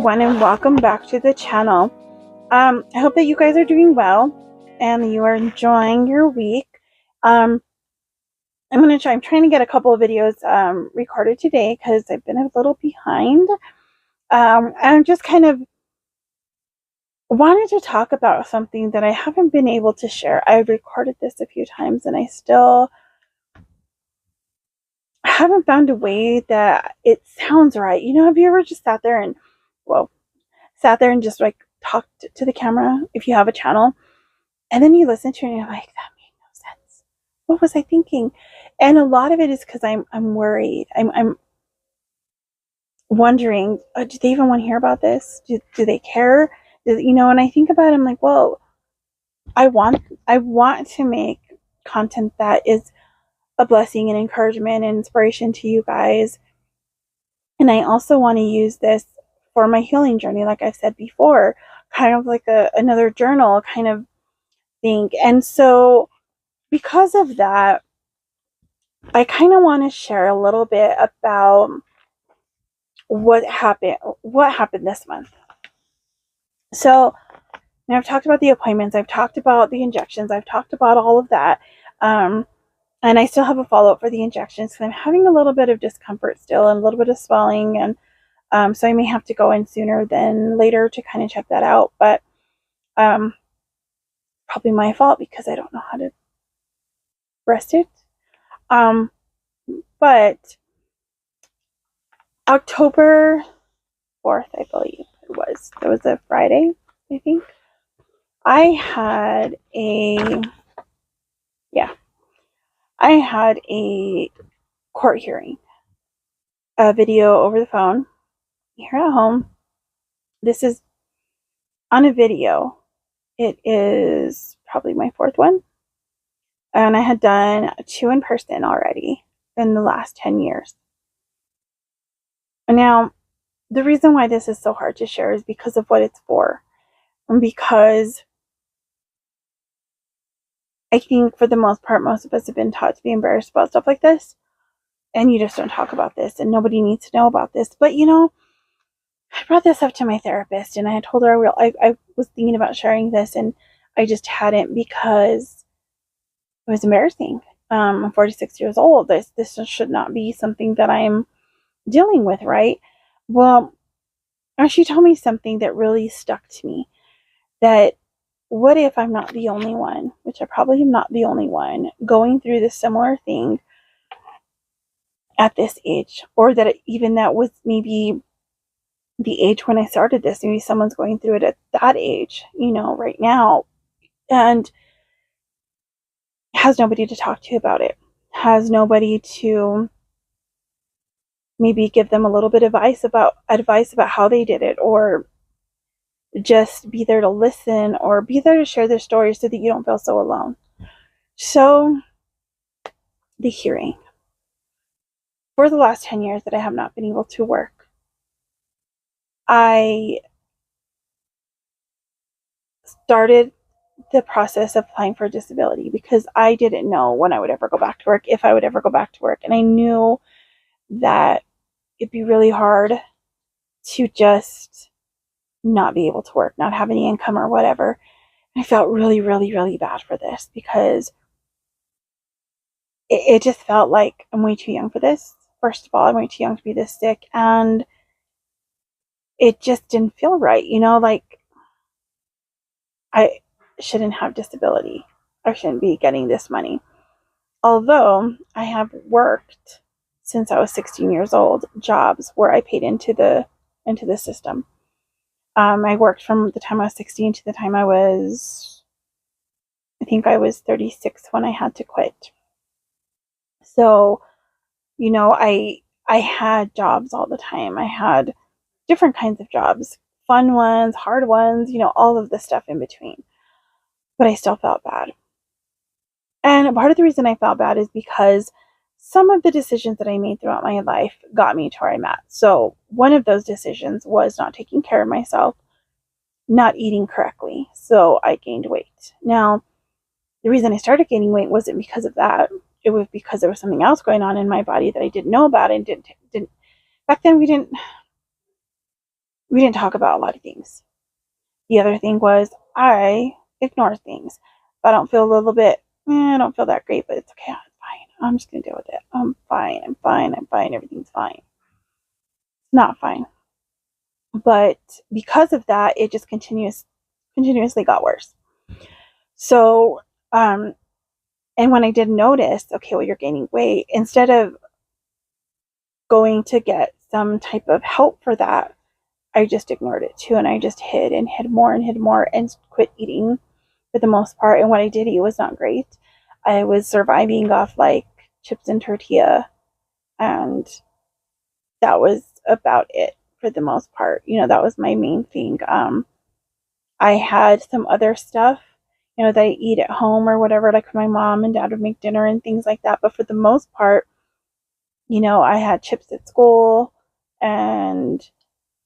everyone, and welcome back to the channel. I hope that you guys are doing well and you are enjoying your week. I'm trying to get a couple of videos recorded today because I've been a little behind. I'm just kind of wanted to talk about something that I haven't been able to share. I've recorded this a few times and I still haven't found a way that it sounds right. Have you ever just sat there and just like talked to the camera if you have a channel, and then you listen to it and you're like, that made no sense. What was I thinking? And a lot of it is because I'm worried. I'm wondering, do they even want to hear about this? Do they care? And I think about it, I'm like, well, I want to make content that is a blessing and encouragement and inspiration to you guys. And I also want to use this for my healing journey, like I've said before, kind of like another journal kind of thing. And so because of that, I kind of want to share a little bit about what happened this month. So now I've talked about the appointments, I've talked about the injections, I've talked about all of that. And I still have a follow-up for the injections because I'm having a little bit of discomfort still and a little bit of swelling, and so I may have to go in sooner than later to kind of check that out. But probably my fault because I don't know how to rest it. But October 4th, I believe it was a Friday, I think. I had a court hearing, a video over the phone here at home. This is on a video. It is probably my fourth one. And I had done 2 in person already in the last 10 years. And now, the reason why this is so hard to share is because of what it's for. And because I think for the most part, most of us have been taught to be embarrassed about stuff like this. And you just don't talk about this, and nobody needs to know about this. But I brought this up to my therapist, and I had told her I was thinking about sharing this, and I just hadn't because it was embarrassing. I'm 46 years old. This should not be something that I'm dealing with, right? Well, she told me something that really stuck to me. That what if I'm not the only one, which I probably am not the only one, going through this similar thing at this age, or that that was maybe the age when I started this. Maybe someone's going through it at that age, right now, and has nobody to talk to about it, has nobody to maybe give them a little bit of advice about how they did it, or just be there to listen, or be there to share their story so that you don't feel so alone. So, the hearing. For the last 10 years that I have not been able to work, I started the process of applying for disability because I didn't know when I would ever go back to work, if I would ever go back to work. And I knew that it'd be really hard to just not be able to work, not have any income or whatever. And I felt really, really, really bad for this because it just felt like I'm way too young for this. First of all, I'm way too young to be this sick, and it just didn't feel right, like I shouldn't have disability. I shouldn't be getting this money. Although I have worked since I was 16 years old, jobs where I paid into the system. I worked from the time I was 16 to the time I was 36 when I had to quit. So, I had jobs all the time. I had different kinds of jobs, fun ones, hard ones, all of the stuff in between. But I still felt bad. And part of the reason I felt bad is because some of the decisions that I made throughout my life got me to where I'm at. So one of those decisions was not taking care of myself, not eating correctly. So I gained weight. Now, the reason I started gaining weight wasn't because of that. It was because there was something else going on in my body that I didn't know about, and didn't back then we didn't we didn't talk about a lot of things. The other thing was I ignore things. If I don't feel a little bit, I don't feel that great, but it's okay. I'm fine. I'm just going to deal with it. I'm fine. I'm fine. I'm fine. Everything's fine. It's not fine. But because of that, it just continuously got worse. So, and when I did notice, okay, well, you're gaining weight, instead of going to get some type of help for that, I just ignored it too. And I just hid and hid more and hid more and quit eating for the most part. And what I did eat was not great. I was surviving off like chips and tortilla, and that was about it for the most part. That was my main thing. I had some other stuff, that I eat at home or whatever, like my mom and dad would make dinner and things like that. But for the most part, I had chips at school, and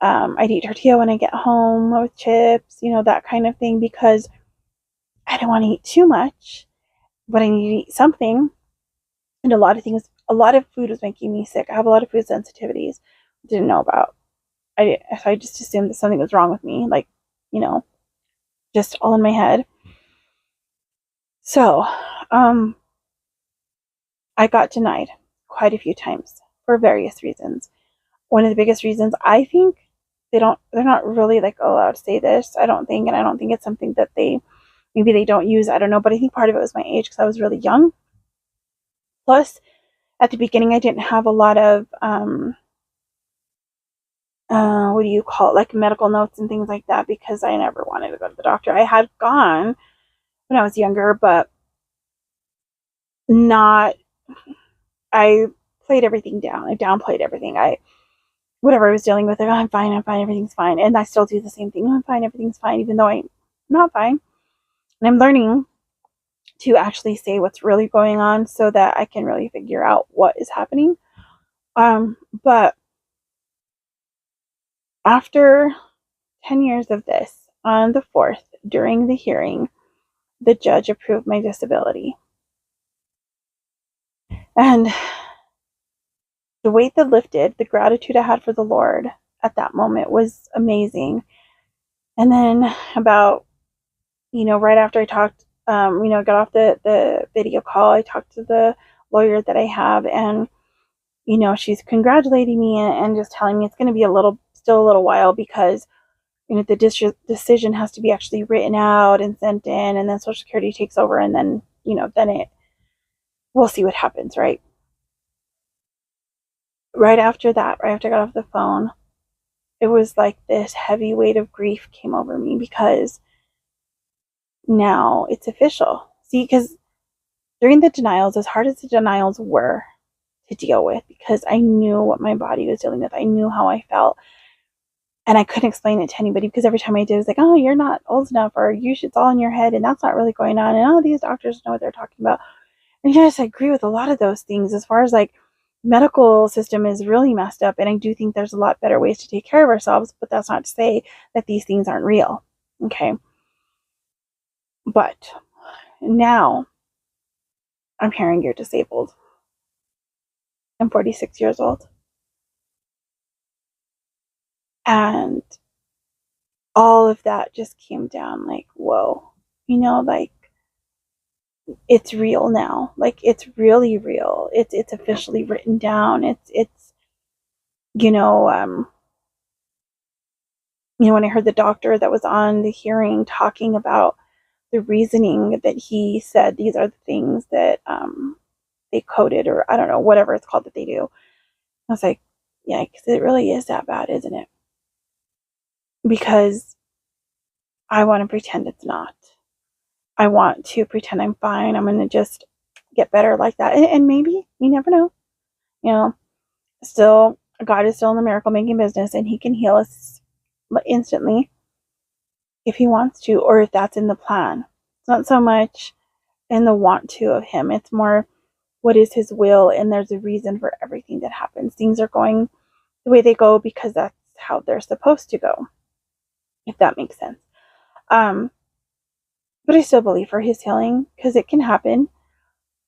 I'd eat tortilla when I get home with chips, that kind of thing, because I didn't want to eat too much, but I needed to eat something. And a lot of food was making me sick. I have a lot of food sensitivities I didn't know about. So I just assumed that something was wrong with me, like, just all in my head. So, I got denied quite a few times for various reasons. One of the biggest reasons, I think, they're not really like allowed to say this, I don't think, and I don't think it's something that maybe they don't use, I don't know, but I think part of it was my age because I was really young. Plus, at the beginning, I didn't have a lot of, what do you call it, like medical notes and things like that, because I never wanted to go to the doctor. I had gone when I was younger, but not, I played everything down. I downplayed everything. Whatever I was dealing with, I'm fine, everything's fine. And I still do the same thing. I'm fine, everything's fine, even though I'm not fine. And I'm learning to actually say what's really going on so that I can really figure out what is happening. But after 10 years of this, on the 4th, during the hearing, the judge approved my disability. And the weight that lifted, the gratitude I had for the Lord at that moment was amazing. And then about, right after I talked, got off the video call, I talked to the lawyer that I have, and, she's congratulating me and just telling me it's going to be still a little while, because, the decision has to be actually written out and sent in, and then Social Security takes over, and then, we'll see what happens, right? Right after I got off the phone, it was like this heavy weight of grief came over me, because now it's official. See, because during the denials, as hard as the denials were to deal with, because I knew what my body was dealing with, I knew how I felt, and I couldn't explain it to anybody, because every time I did, it was like, oh, you're not old enough, or it's all in your head, and that's not really going on, and all these doctors know what they're talking about. And yes, I agree with a lot of those things, as far as like medical system is really messed up, and I do think there's a lot better ways to take care of ourselves, but that's not to say that these things aren't real. Okay. But now I'm hearing you're disabled. I'm 46 years old. And all of that just came down like, whoa, like, it's real now. Like, it's really real. It's officially written down. It's when I heard the doctor that was on the hearing talking about the reasoning, that he said these are the things that they coded, or I don't know, whatever it's called that they do. I was like, yeah, because it really is that bad, isn't it? Because I want to pretend it's not. I want to pretend I'm fine. I'm going to just get better like that. And maybe, you never know. Still, God is still in the miracle making business, and he can heal us instantly if he wants to, or if that's in the plan. It's not so much in the want to of him. It's more, what is his will? And there's a reason for everything that happens. Things are going the way they go because that's how they're supposed to go, if that makes sense. But I still believe for his healing, because it can happen.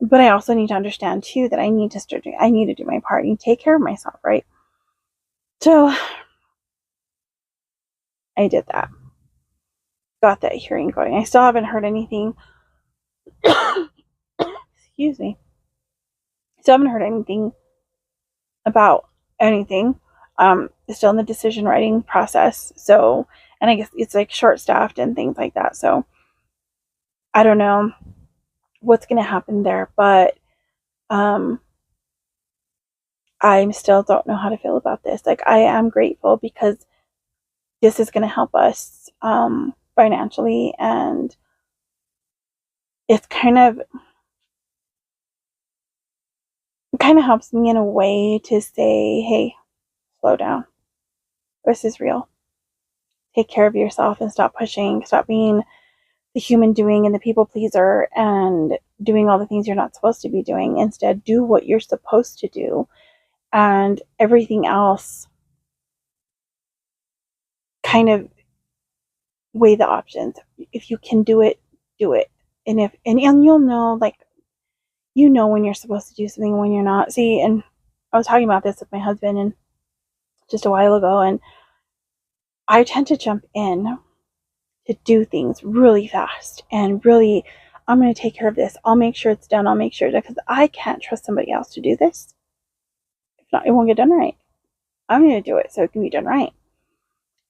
But I also need to understand too that I need to do my part and take care of myself, right? So I did that. Got that hearing going. I still haven't heard anything. Excuse me. Still haven't heard anything about anything. It's still in the decision writing process. So, and I guess it's like short staffed and things like that. So I don't know what's going to happen there, but I still don't know how to feel about this. Like, I am grateful because this is going to help us financially, and it's kind of helps me in a way to say, hey, slow down. This is real. Take care of yourself and stop pushing, stop being the human doing and the people pleaser and doing all the things you're not supposed to be doing. Instead, do what you're supposed to do, and everything else kind of weigh the options. If you can do it, do it. And you'll know, like, you know when you're supposed to do something and when you're not. See, and I was talking about this with my husband and just a while ago, and I tend to jump in to do things really fast and really, I'm going to take care of this. I'll make sure it's done. I'll make sure, because I can't trust somebody else to do this. If not, it won't get done right. I'm going to do it so it can be done right.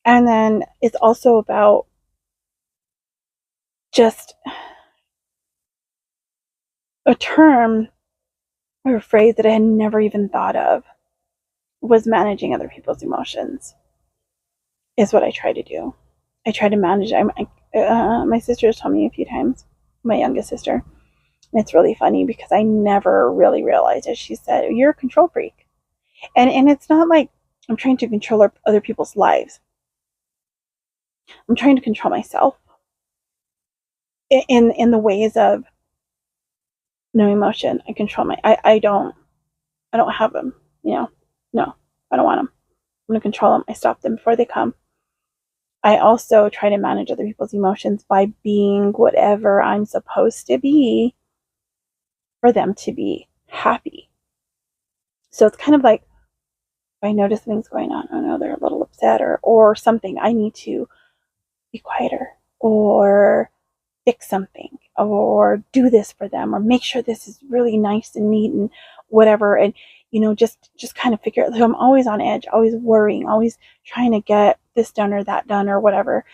And then it's also about just a term or a phrase that I had never even thought of was managing other people's emotions, is what I try to do. I try to manage. My sister has told me a few times, my youngest sister, and it's really funny because I never really realized it. She said, "You're a control freak," and it's not like I'm trying to control other people's lives. I'm trying to control myself in the ways of no emotion. I control I don't have them. No, I don't want them. I'm going to control them. I stop them before they come. I also try to manage other people's emotions by being whatever I'm supposed to be for them to be happy. So it's kind of like, if I notice things going on, I know they're a little upset or something, I need to be quieter or fix something or do this for them or make sure this is really nice and neat and whatever. And, just kind of figure it. So I'm always on edge, always worrying, always trying to get this done or that done or whatever.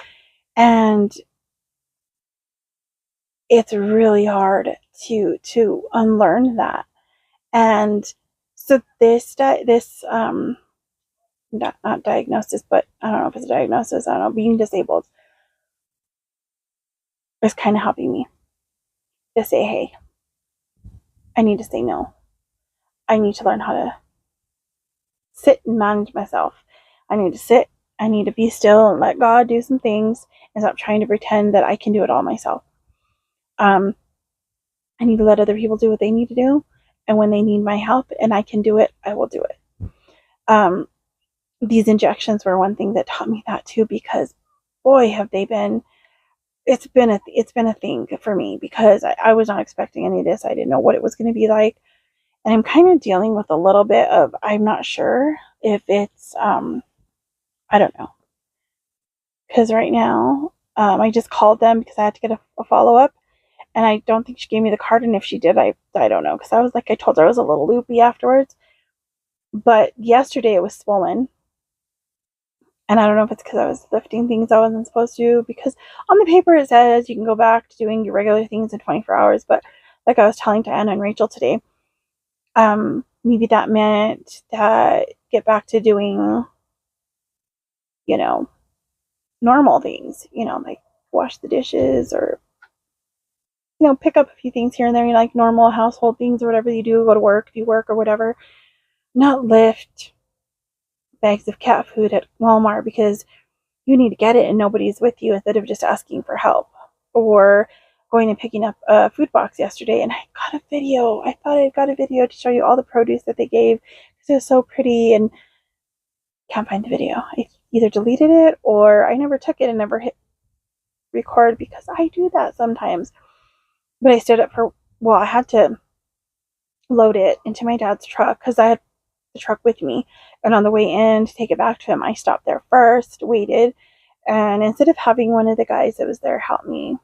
And it's really hard to unlearn that. And so not diagnosis, but I don't know if it's a diagnosis, I don't know, being disabled is kind of helping me to say, hey, I need to say no. I need to learn how to sit and manage myself. I need to sit. I need to be still and let God do some things and stop trying to pretend that I can do it all myself. I need to let other people do what they need to do. And when they need my help and I can do it, I will do it. These injections were one thing that taught me that too, because boy, have they been, it's been a thing for me, because I was not expecting any of this. I didn't know what it was going to be like. And I'm kind of dealing with a little bit of, I'm not sure if it's, I don't know. Because right now, I just called them because I had to get a follow-up. And I don't think she gave me the card. And if she did, I don't know. Because I told her I was a little loopy afterwards. But yesterday it was swollen. And I don't know if it's because I was lifting things I wasn't supposed to. Because on the paper it says you can go back to doing your regular things in 24 hours. But like I was telling Diana and Rachel today, maybe that meant that get back to doing, normal things, like wash the dishes or, pick up a few things here and there, like normal household things or whatever you do, go to work, do work or whatever. Not lift bags of cat food at Walmart because you need to get it and nobody's with you, instead of just asking for help. Or going and picking up a food box yesterday, and I got a video. I thought I got a video to show you all the produce that they gave because it was so pretty, and can't find the video. I either deleted it or I never took it and never hit record, because I do that sometimes. But I stood up I had to load it into my dad's truck because I had the truck with me. And on the way in to take it back to him, I stopped there first, waited, And instead of having one of the guys that was there help me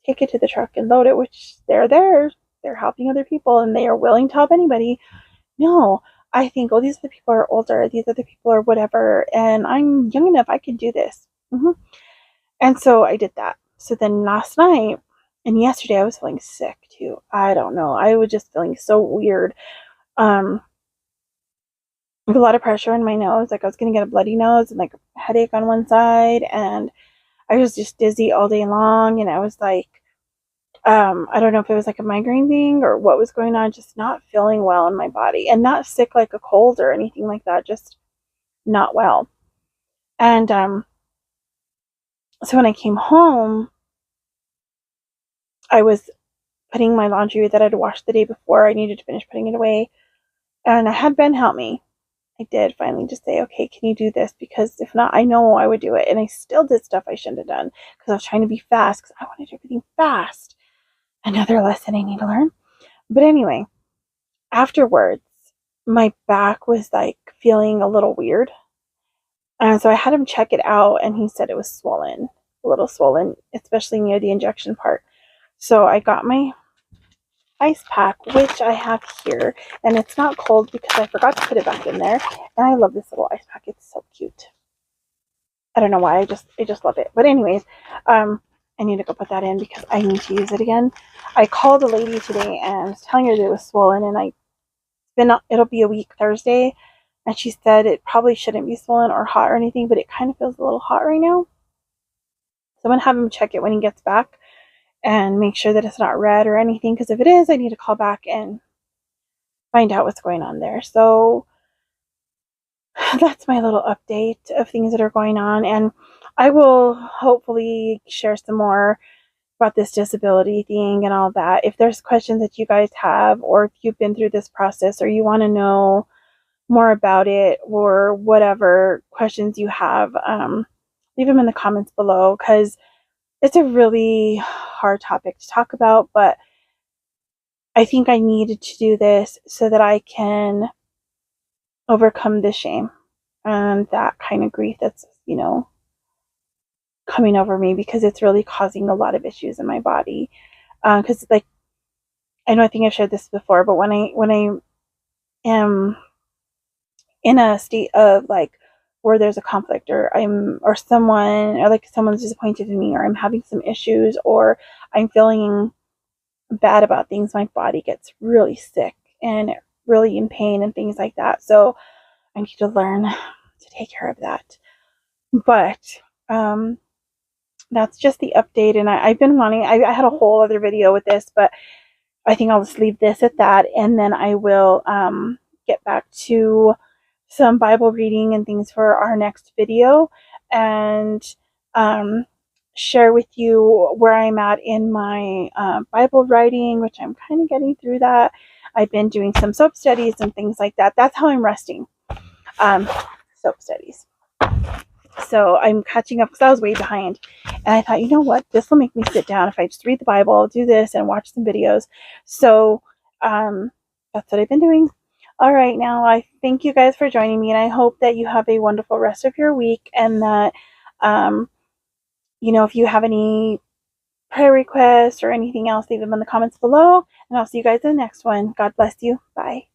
take it to the truck and load it, which they're helping other people and they are willing to help anybody. No, I think, oh, these other people are older, these other people are whatever, and I'm young enough, I can do this. And so I did that. So then last night and yesterday I was feeling sick too. I don't know. I was just feeling so weird. With a lot of pressure in my nose. Like I was gonna get a bloody nose and like a headache on one side, and I was just dizzy all day long, and I was like, I don't know if it was like a migraine thing or what was going on, just not feeling well in my body. And not sick like a cold or anything like that, just not well. And so when I came home, I was putting my laundry that I'd washed the day before. I needed to finish putting it away. And I had Ben help me. I did finally just say, okay, can you do this? Because if not, I know I would do it. And I still did stuff I shouldn't have done because I was trying to be fast because I wanted everything fast. Another lesson I need to learn. But anyway, afterwards, my back was like feeling a little weird. And so I had him check it out and he said it was swollen, a little swollen, especially near the injection part. So I got my ice pack, which I have here, and it's not cold because I forgot to put it back in there. And I love this little ice pack. It's so cute. I don't know why. I just love it. But anyways, I need to go put that in because I need to use it again. I called a lady today and was telling her that it was swollen, and it'll be a week Thursday, and she said it probably shouldn't be swollen or hot or anything, but it kind of feels a little hot right now. So I'm gonna have him check it when he gets back and make sure that it's not red or anything, because if it is, I need to call back and find out what's going on there. So that's my little update of things that are going on, and I will hopefully share some more about this disability thing and all that. If there's questions that you guys have, or if you've been through this process or you want to know more about it or whatever questions you have, leave them in the comments below, because it's a really hard topic to talk about, but I think I needed to do this so that I can overcome the shame and that kind of grief that's, coming over me, because it's really causing a lot of issues in my body. Because like, I think I've shared this before, but when I am in a state of like where there's a conflict, or someone's disappointed in me, or I'm having some issues, or I'm feeling bad about things, my body gets really sick and really in pain and things like that. So I need to learn to take care of that. But that's just the update, and I've been wanting, I had a whole other video with this, but I think I'll just leave this at that, and then I will get back to some Bible reading and things for our next video, and share with you where I'm at in my Bible writing, which I'm kind of getting through that. I've been doing some soap studies and things like that. That's how I'm resting. Soap studies. So I'm catching up because I was way behind. And I thought, you know what? This will make me sit down if I just read the Bible, do this, and watch some videos. So that's what I've been doing. All right, now I thank you guys for joining me, and I hope that you have a wonderful rest of your week, and that, if you have any prayer requests or anything else, leave them in the comments below, and I'll see you guys in the next one. God bless you. Bye.